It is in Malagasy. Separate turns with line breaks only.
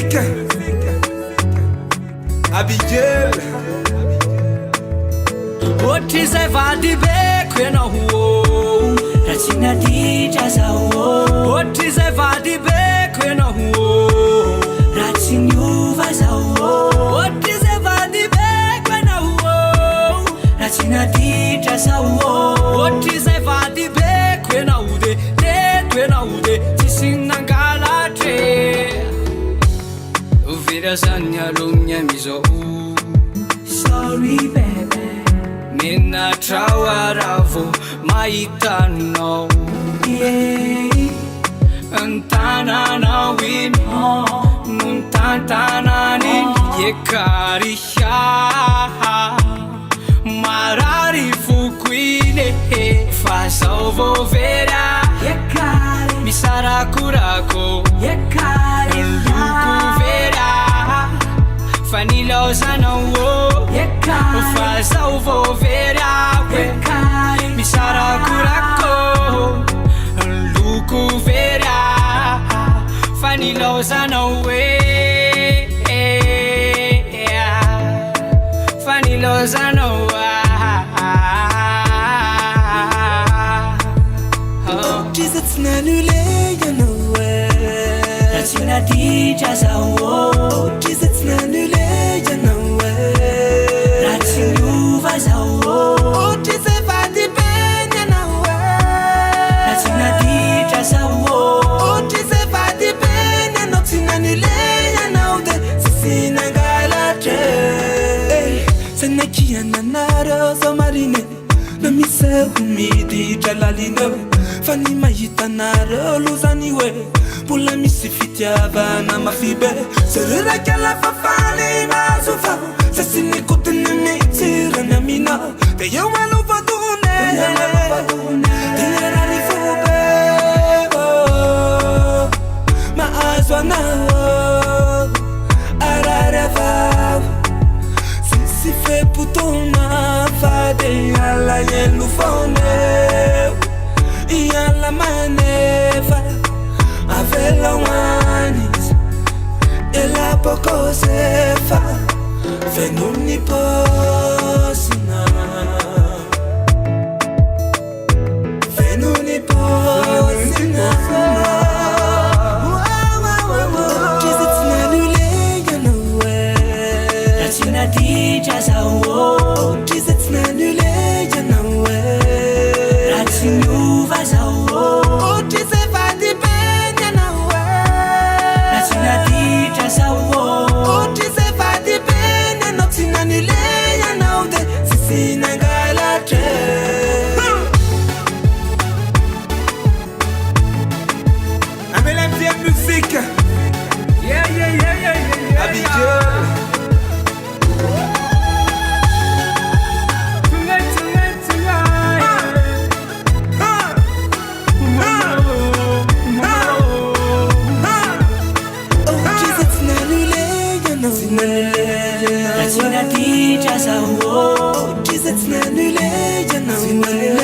musique. Abigail.
What is a vadi back when that's in a teacher's What is a vadi back when that's in you as What is a vadi back when that's in a teacher's What is a vadi back when they sing a gala tree Uvirasanya lumia miso Sorry baby Mina trawaravo maitano Antana na win Muntantana nin yekarisha Marari fukuine Fasovo vera Yekari Misarakurako Yekari Luku vera Fanilo zanowo Yekari Fasovo vera Yekari Misarakurako Luku vera Fanilo zanowe Fanilo zanowa
Jesus nanule you know
That's in a teacher's
Jesus nanule you know
That's in you as
Oh Jesus vadi ben you know
That's in a teacher's
Oh Jesus vadi ben you know tinanule you know Sisi nagalache Senekia nanaro somarine Na mise humidi jalaline Fani mayitanaro luzaniwe Pula misifitiava na mafibe Serera kala fafani mazufa Sasini kutene mitira na mina Teya walo vadune Teya rari fube Maazwa na Ararava Sisi fe putona Fade ala yelufone Yalla maneva Avela wanis Ela poco sefa Venuni posina Venuni posina Jesus nanule you know
That's in a teacher's
Jesus nanule you know
That's in you as
Oh Jesus vadi ben you know
That's in a teacher's
Oh Jesus vadi ben you know tinanule you know Sisi nagalache Amela musique.
Yeah
Abigail.
That's in a teacher's
Jesus nanule you know